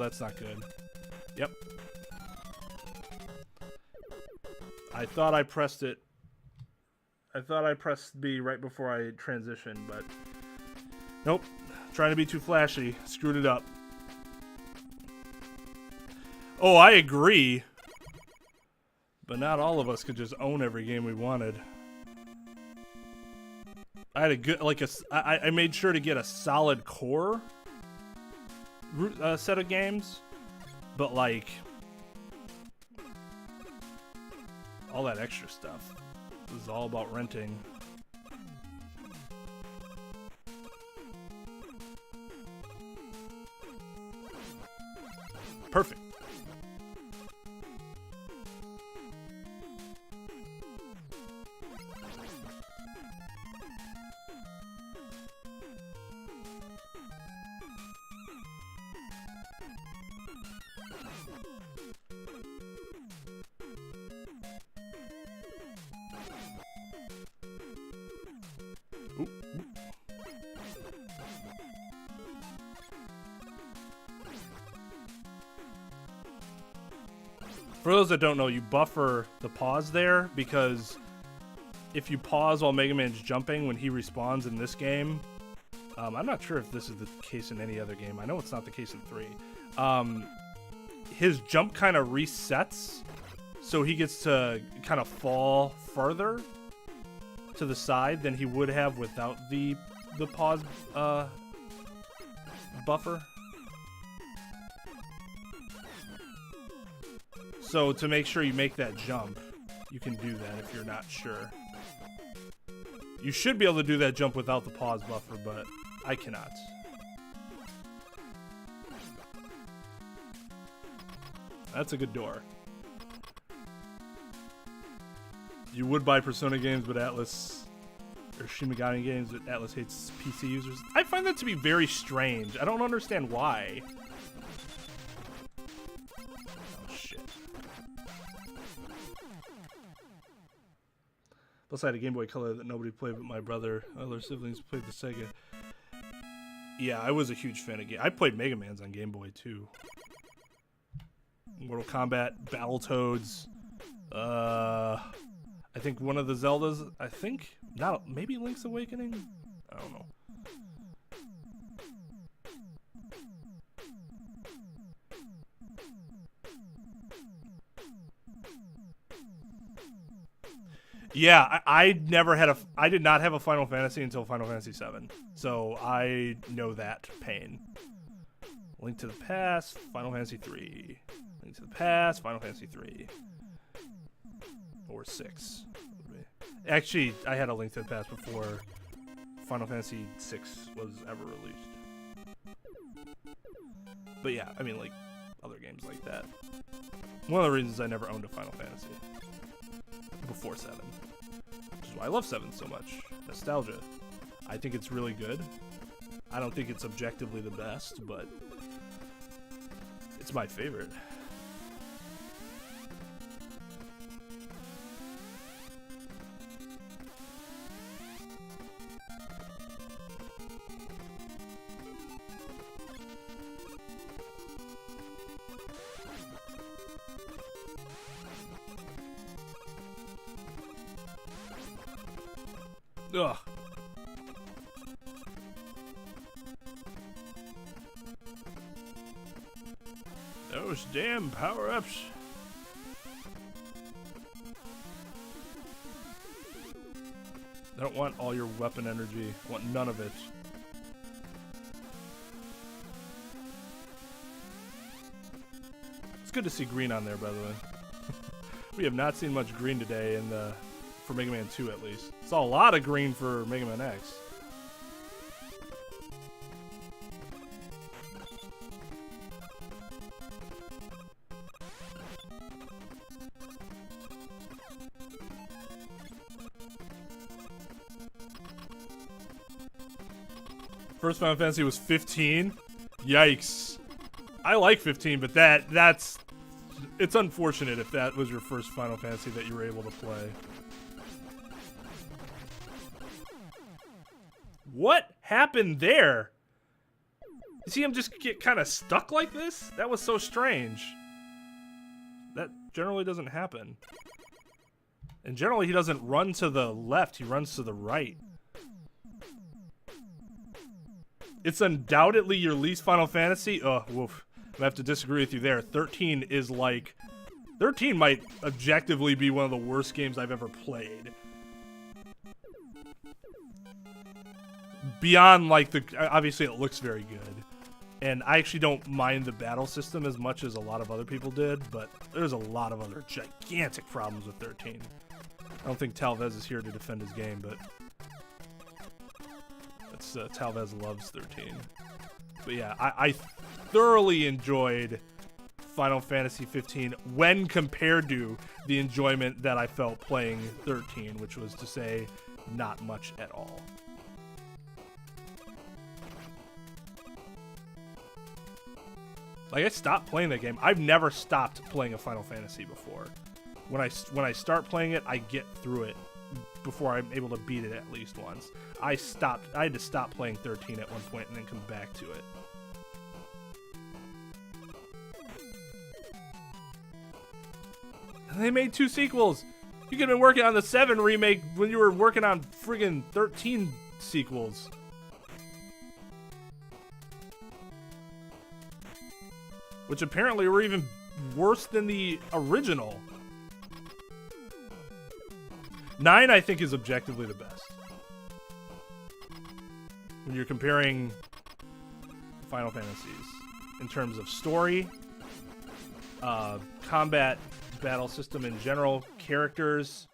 that's not good. Yep. I thought I pressed it. I thought I pressed B right before I transitioned, but nope. Trying to be too flashy. Screwed it up. Oh, I agree. But not all of us could just own every game we wanted. I had a good, like I made sure to get a solid core set of games, but like all that extra stuff. This is all about renting. Perfect. For those that don't know, you buffer the pause there because if you pause while Mega Man's jumping when he respawns in this game, I'm not sure if this is the case in any other game. I know it's not the case in 3. His jump kind of resets, so he gets to kind of fall further to the side than he would have without the pause buffer. So to make sure you make that jump, you can do that if you're not sure. You should be able to do that jump without the pause buffer, but I cannot. That's a good door. You would buy Persona games, but Atlas, or Shin Megami games, but Atlas hates PC users. I find that to be very strange. I don't understand why. Plus, I had a Game Boy Color that nobody played but my brother. Other siblings played the Sega. Yeah, I was a huge fan of I played Mega Man's on Game Boy, too. Mortal Kombat, Battletoads. I think one of the Zeldas. I think. Not, maybe Link's Awakening? I don't know. Yeah, I did not have a Final Fantasy until Final Fantasy VII, so I know that pain. Link to the Past, Final Fantasy 3. Link to the Past, Final Fantasy 3. Or 6. Actually, I had a Link to the Past before Final Fantasy 6 was ever released. But yeah, I mean, like, other games like that. One of the reasons I never owned a Final Fantasy before 7. Which is why I love 7 so much. Nostalgia. I think it's really good. I don't think it's objectively the best, but it's my favorite. Ugh. Those damn power-ups. I don't want all your weapon energy. I want none of it. It's good to see green on there, by the way. We have not seen much green today in the... for Mega Man 2 at least. Saw a lot of green for Mega Man X. First Final Fantasy was 15? Yikes. I like 15, but that's... It's unfortunate if that was your first Final Fantasy that you were able to play. What happened there? You see him just get kind of stuck like this? That was so strange. That generally doesn't happen. And generally he doesn't run to the left, he runs to the right. It's undoubtedly your least Final Fantasy. Oh, woof. I have to disagree with you there. 13 is like... 13 might objectively be one of the worst games I've ever played. Beyond, like, the... Obviously, it looks very good. And I actually don't mind the battle system as much as a lot of other people did, but there's a lot of other gigantic problems with 13. I don't think Talvez is here to defend his game, but... That's, Talvez loves 13. But yeah, I thoroughly enjoyed Final Fantasy 15 when compared to the enjoyment that I felt playing 13, which was to say, not much at all. Like, I stopped playing that game. I've never stopped playing a Final Fantasy before. When I start playing it, I get through it before I'm able to beat it at least once. I had to stop playing 13 at one point and then come back to it. And they made 2 sequels. You could have been working on the 7 remake when you were working on friggin' 13 sequels. Which apparently were even worse than the original. 9, I think, is objectively the best. When you're comparing Final Fantasies in terms of story, combat, battle system in general, characters,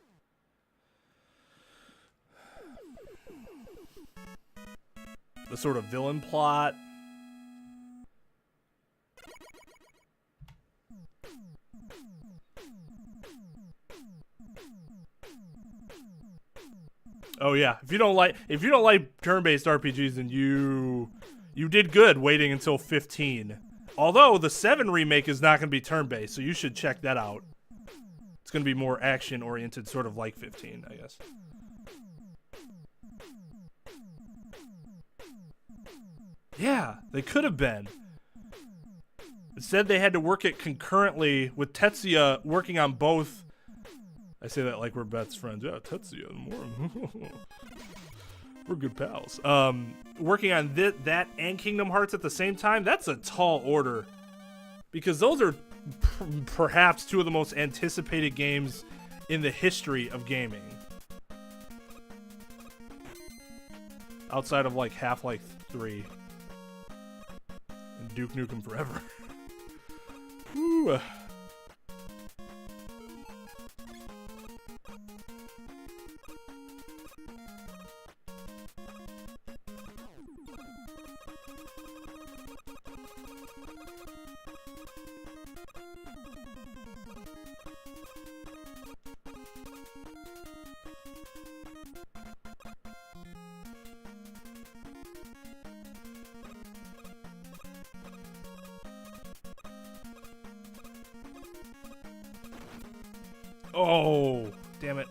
the sort of villain plot. Oh yeah, if you don't like turn-based RPGs, then you did good waiting until 15. Although the 7 remake is not going to be turn-based, so you should check that out. It's going to be more action-oriented, sort of like 15, I guess. Yeah, they could have been. Instead, they had to work it concurrently with Tetsuya working on both. I say that like we're best friends. Yeah, Tetsuya, more. We're good pals. Working on that and Kingdom Hearts at the same time, that's a tall order. Because those are perhaps 2 of the most anticipated games in the history of gaming. Outside of like Half-Life 3. And Duke Nukem Forever. Woo. Oh, damn it.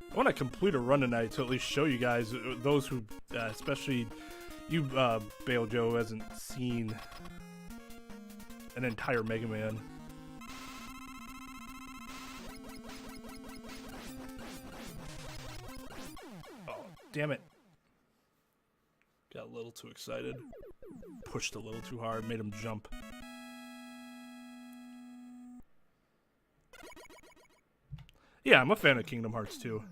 I want to complete a run tonight to at least show you guys, those who, especially you, Bale Joe, who hasn't seen an entire Mega Man. Oh, damn it. Got a little too excited. Pushed a little too hard, made him jump. Yeah, I'm a fan of Kingdom Hearts too.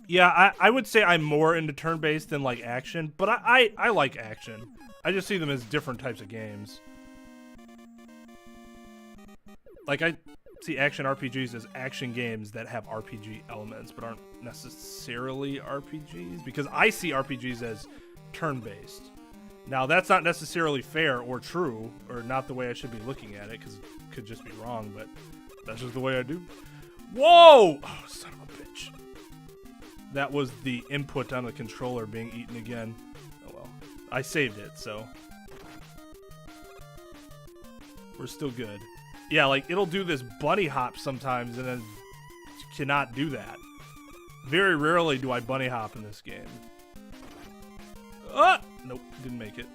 Yeah, I would say I'm more into turn-based than like action, but I like action. I just see them as different types of games. Like, I see action RPGs as action games that have RPG elements, but aren't necessarily RPGs, because I see RPGs as turn-based. Now, that's not necessarily fair or true, or not the way I should be looking at it, because it could just be wrong, but that's just the way I do. Whoa! Oh, son of a bitch. That was the input on the controller being eaten again. Oh well. I saved it, so. We're still good. Yeah, like, it'll do this bunny hop sometimes, and then cannot do that. Very rarely do I bunny hop in this game. Ah! Nope, didn't make it.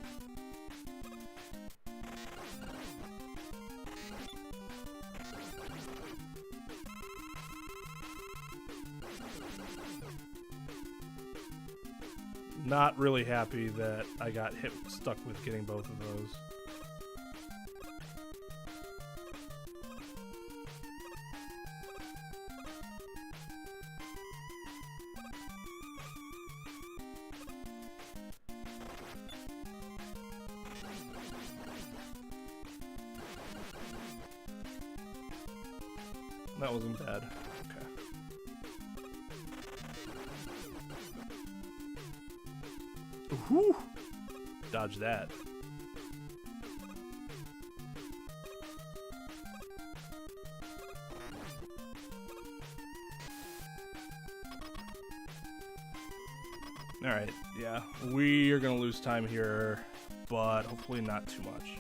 Not really happy that I got stuck with getting both of those. That wasn't bad. Okay. Whew. Dodge that. Alright, yeah. We are going to lose time here, but hopefully not too much.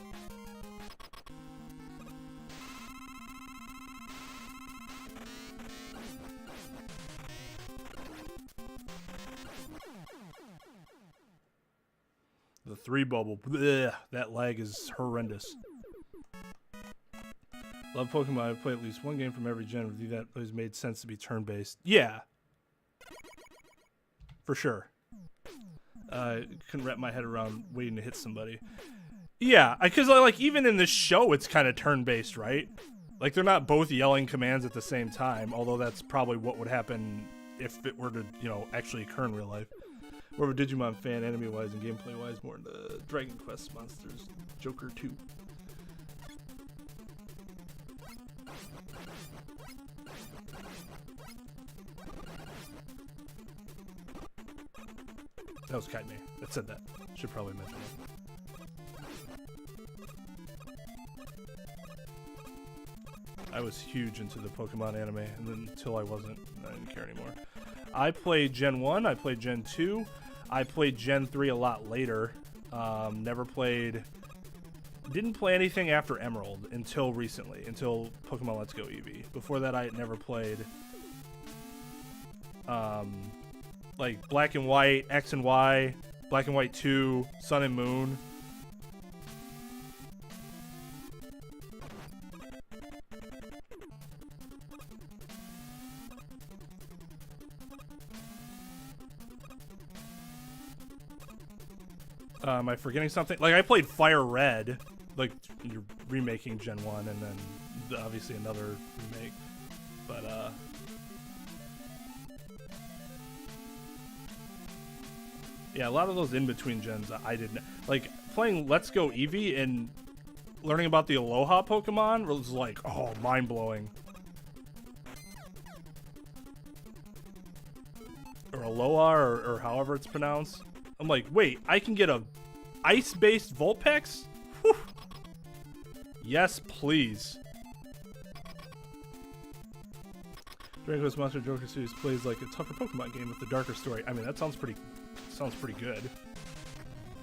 The 3 bubble. Blech, that lag is horrendous. Love Pokemon. I've played at least one game from every gen with you that has made sense to be turn-based. Yeah. For sure. Couldn't wrap my head around waiting to hit somebody. Yeah, because like even in this show, it's kind of turn-based, right? Like they're not both yelling commands at the same time, although that's probably what would happen if it were to, you know, actually occur in real life. More of a Digimon fan, anime-wise and gameplay-wise, more into Dragon Quest Monsters Joker 2. That was Kaitme that said that. Should probably mention it. I was huge into the Pokemon anime, and then until I wasn't, I didn't care anymore. I played Gen 1, I played Gen 2, I played Gen 3 a lot later. Didn't play anything after Emerald until recently, until Pokemon Let's Go Eevee. Before that, I had never played like Black and White, X and Y, Black and White 2, Sun and Moon. Am I forgetting something? Like, I played Fire Red, like, you're remaking Gen 1, and then obviously another remake. But, yeah, a lot of those in-between gens I didn't... Like, playing Let's Go Eevee and learning about the Aloha Pokemon was like, oh, mind-blowing. Or Aloha, or however it's pronounced. I'm like, wait, I can get a ice-based Vulpix? Whew. Yes, please. Dragon Quest Monster Joker Series plays like a tougher Pokemon game with a darker story. I mean, that sounds pretty good.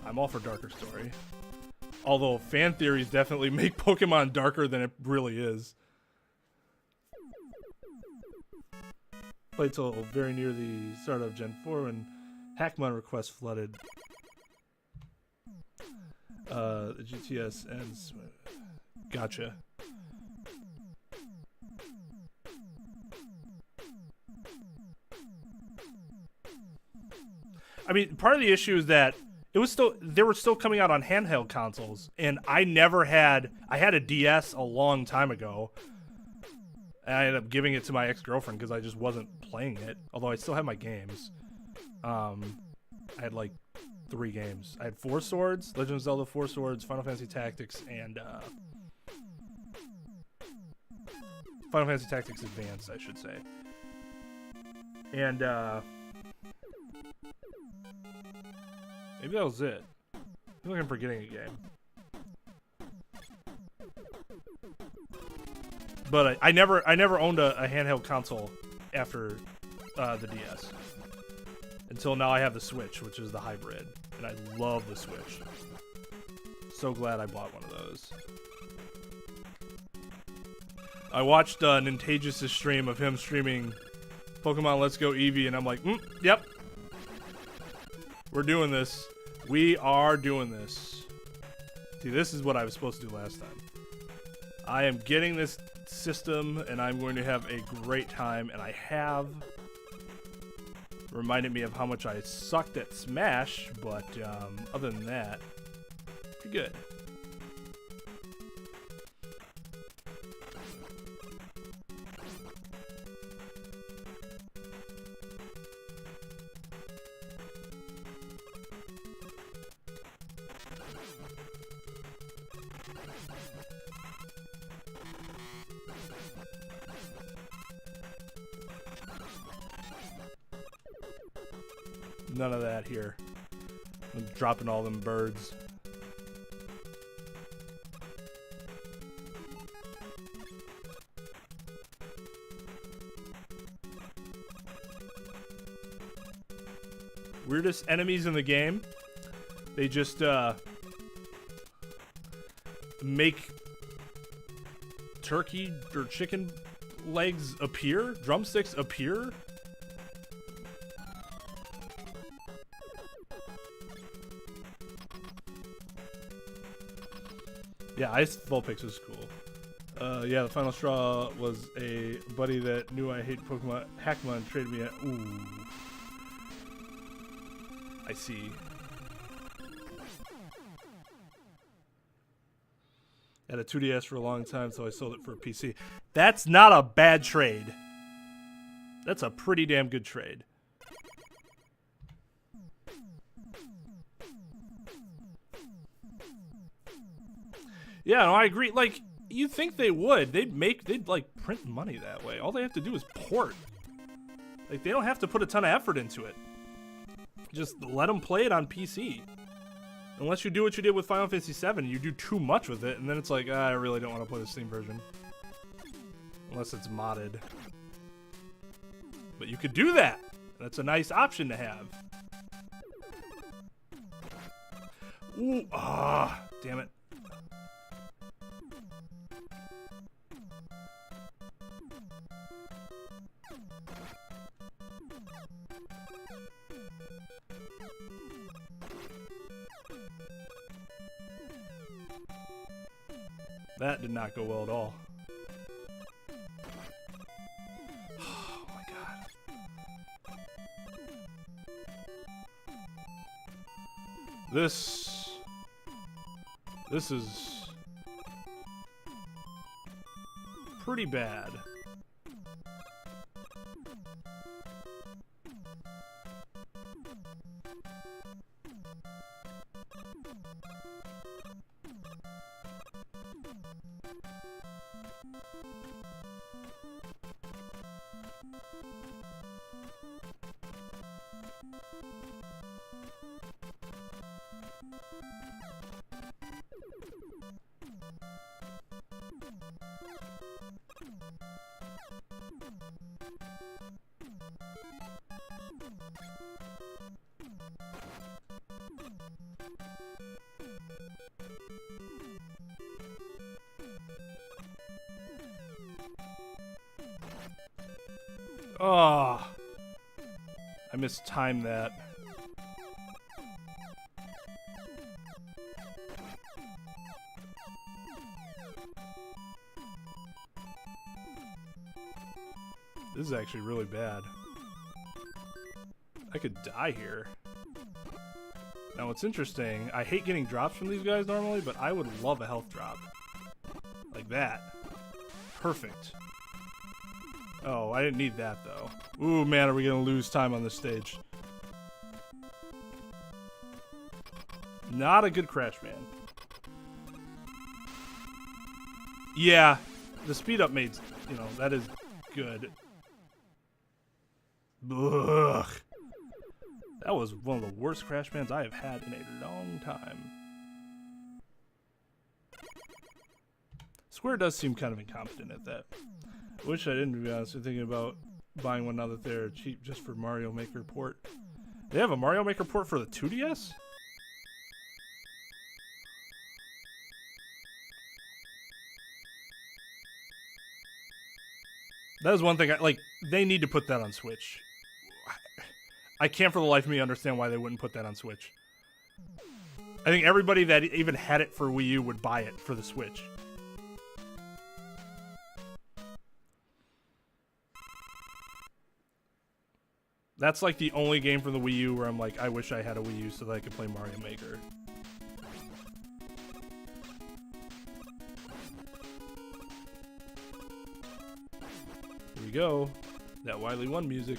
I'm all for darker story. Although fan theories definitely make Pokemon darker than it really is. Played till very near the start of Gen 4 when Hackmon requests flooded. The GTS ends. Gotcha. I mean, part of the issue is that they were still coming out on handheld consoles, and I had a DS a long time ago, and I ended up giving it to my ex-girlfriend because I just wasn't playing it, although I still had my games. I had like 3 games. I had 4 Swords, Legend of Zelda 4 Swords, Final Fantasy Tactics, and Final Fantasy Tactics Advanced, I should say. And maybe that was it. I feel like I'm forgetting a game. But I never owned a handheld console after the DS. Until now I have the Switch, which is the hybrid. And I love the Switch. So glad I bought one of those. I watched Nintagious' stream of him streaming Pokemon Let's Go Eevee, and I'm like, yep. We're doing this. We are doing this. See, this is what I was supposed to do last time. I am getting this system, and I'm going to have a great time, and I have. Reminded me of how much I sucked at Smash, but other than that, pretty good. None of that here. I'm dropping all them birds. Weirdest enemies in the game. They just make turkey or chicken legs appear, drumsticks appear. Yeah, Ice Vulpix was cool. Yeah, the final straw was a buddy that knew I hate Pokemon. Hackmon traded me. Ooh, I see. Had a 2DS for a long time, so I sold it for a PC. That's not a bad trade. That's a pretty damn good trade. Yeah, no, I agree. Like, you'd think they would. They'd like print money that way. All they have to do is port. Like, they don't have to put a ton of effort into it. Just let them play it on PC. Unless you do what you did with Final Fantasy VII, you do too much with it, and then it's like, I really don't want to play the Steam version. Unless it's modded. But you could do that. That's a nice option to have. Ooh, damn it. That did not go well at all. Oh my god. This is pretty bad. Oh, I mistimed that. This is actually really bad. I could die here. Now what's interesting, I hate getting drops from these guys normally, but I would love a health drop. Like that. Perfect. Oh, I didn't need that though. Ooh, man, are we gonna lose time on this stage? Not a good Crash Man. Yeah, the speed up made, you know, that is good. Ugh. That was one of the worst Crash Bands I have had in a long time. Square does seem kind of incompetent at that. Wish I didn't, to be honest. I'm thinking about buying one now that they're cheap just for Mario Maker port. They have a Mario Maker port for the 2DS? That is one thing, like, they need to put that on Switch. I can't for the life of me understand why they wouldn't put that on Switch. I think everybody that even had it for Wii U would buy it for the Switch. That's like the only game from the Wii U where I'm like, I wish I had a Wii U so that I could play Mario Maker. Here we go. That Wily 1 music.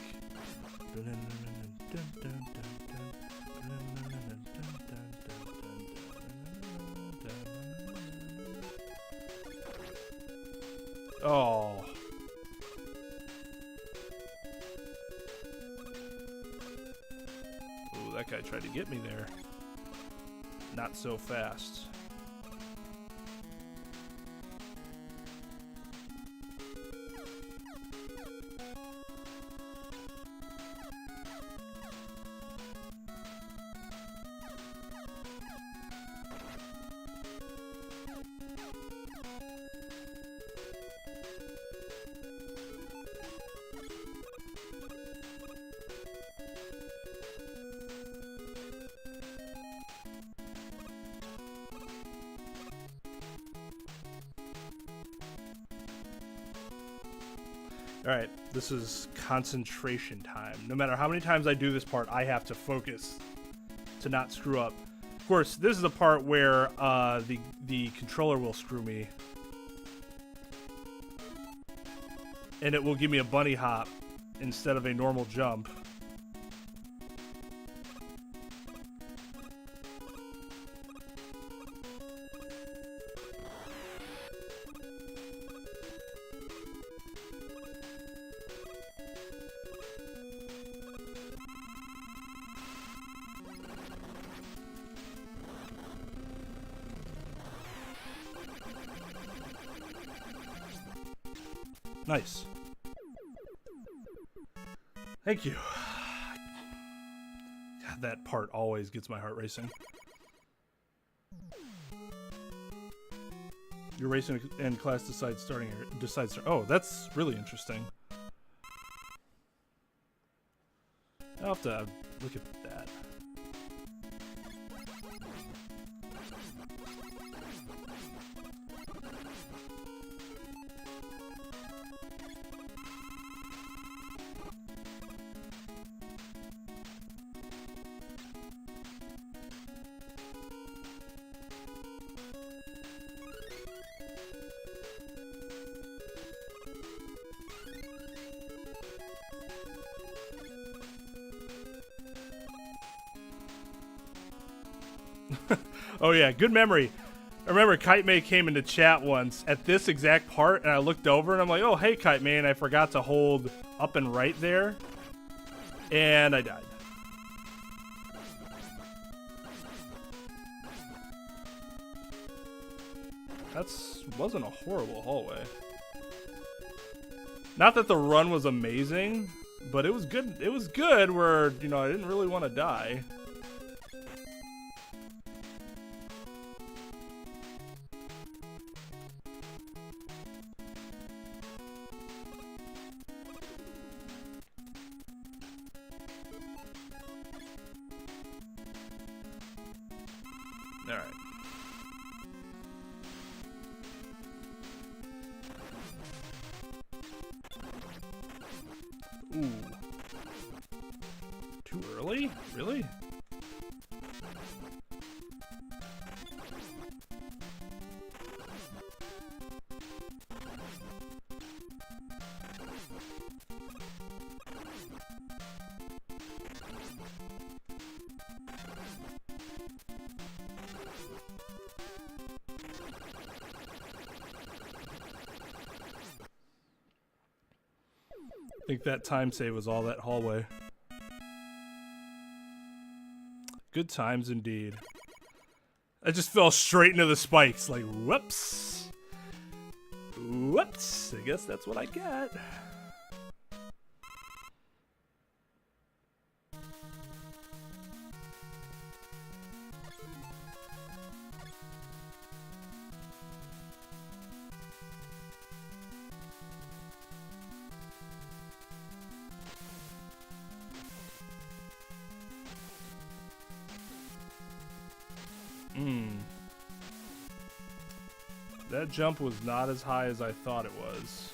Oh. Ooh, that guy tried to get me there. Not so fast. Alright, this is concentration time. No matter how many times I do this part, I have to focus to not screw up. Of course, this is the part where the controller will screw me. And it will give me a bunny hop instead of a normal jump. Nice. Thank you. God, that part always gets my heart racing. Your racing and class decides starting. Oh, that's really interesting. I'll have to look at that. Oh yeah, good memory. I remember Kite May came into chat once at this exact part, and I looked over and I'm like, oh hey Kite May, and I forgot to hold up and right there, and I died. That wasn't a horrible hallway. Not that the run was amazing, but it was good. It was good where, you know, I didn't really want to die. Ooh. Too early? Really? I think that time save was all that hallway. Good times indeed. I just fell straight into the spikes, like, whoops. Whoops. I guess that's what I get. That jump was not as high as I thought it was.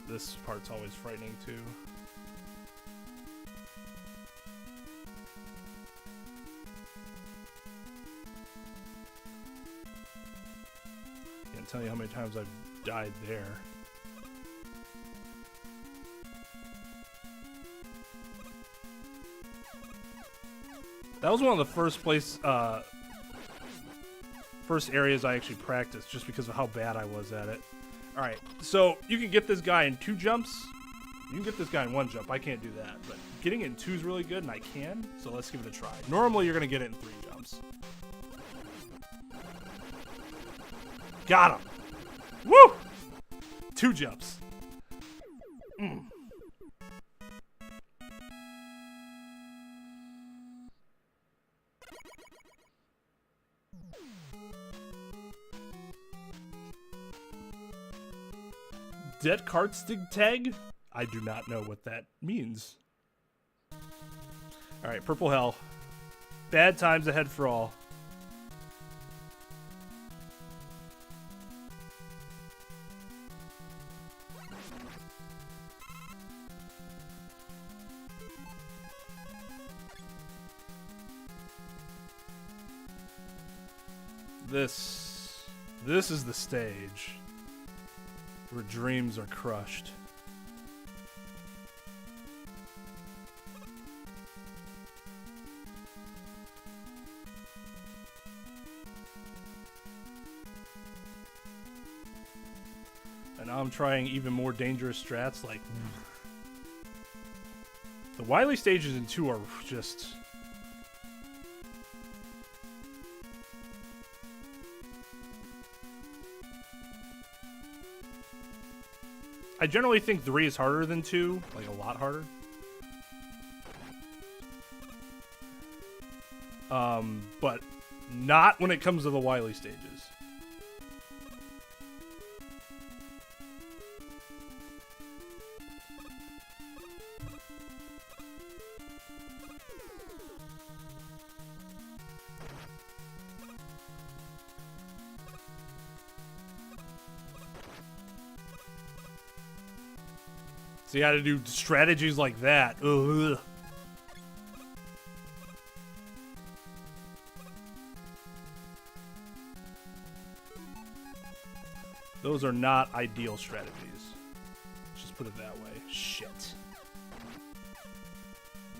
This part's always frightening too. Can't tell you how many times I've died there. That was one of the first areas I actually practiced, just because of how bad I was at it. All right, so you can get this guy in 2 jumps. You can get this guy in 1 jump. I can't do that, but getting it in 2 is really good, and I can. So let's give it a try. Normally, you're gonna get it in 3 jumps. Got him. Woo! 2 jumps. Det Kartstig tag? I do not know what that means. Alright, purple hell. Bad times ahead for all. This is the stage where dreams are crushed. And now I'm trying even more dangerous strats, like the Wily stages in 2 are just... I generally think 3 is harder than 2, like a lot harder. But not when it comes to the Wily stages. So you gotta do strategies like that. Ugh. Those are not ideal strategies. Let's just put it that way. Shit.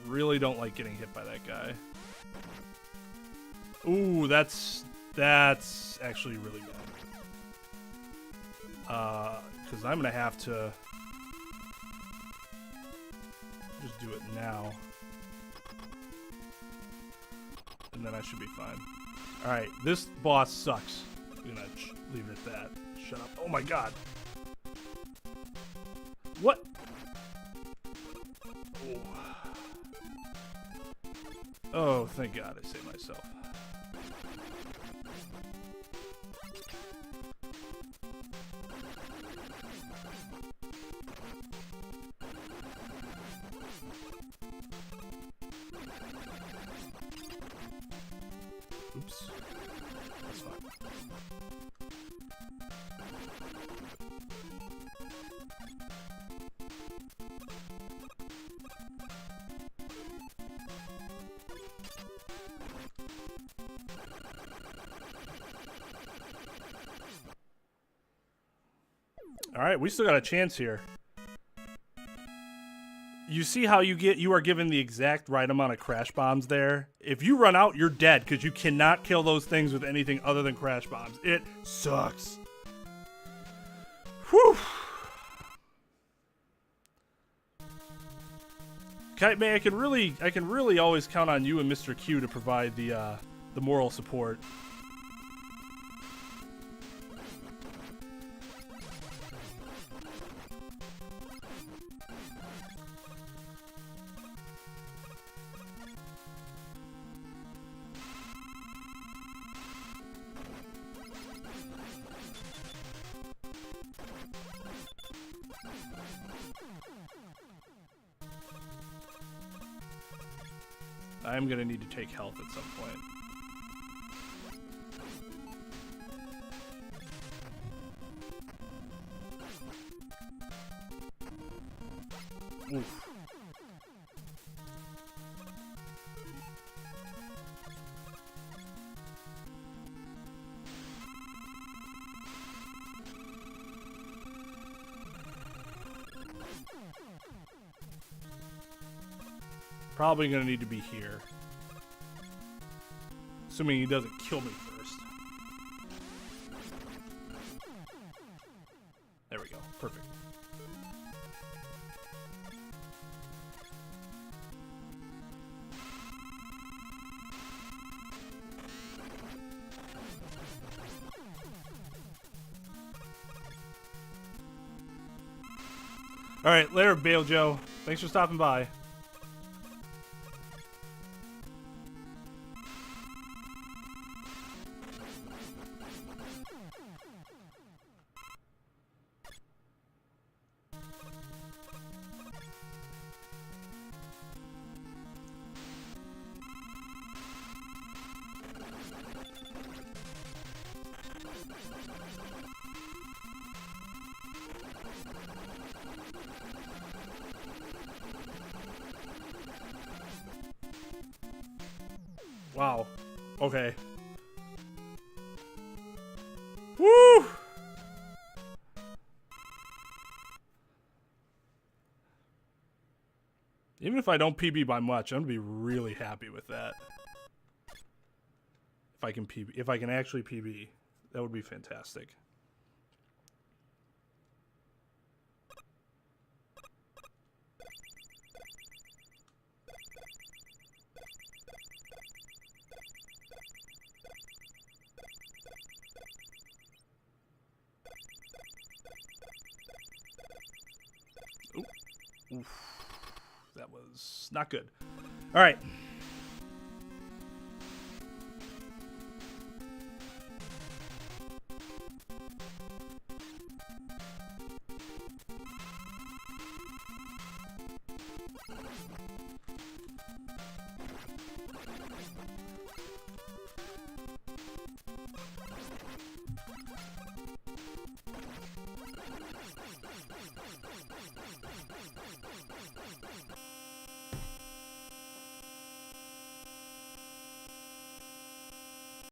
Really don't like getting hit by that guy. Ooh, that's actually really bad. Because I'm gonna have to just do it now. And then I should be fine. Alright, this boss sucks. I'm gonna leave it at that. Shut up. Oh my god. What? Oh, thank god I saved myself. Oops. That's fine. All right, we still got a chance here. You see how you are given the exact right amount of crash bombs there? If you run out, you're dead because you cannot kill those things with anything other than crash bombs. It sucks. Whew. Kite Man, I can really always count on you and Mr. Q to provide the moral support. I'm gonna need to take health at some point. Oof. Probably gonna need to be here. Assuming he doesn't kill me first. There we go. Perfect. Alright, later, Bale Joe. Thanks for stopping by. Wow. Okay. Woo! Even if I don't PB by much, I'm gonna be really happy with that. If I can PB, if I can actually PB, that would be fantastic. Oof. That was not good. All right.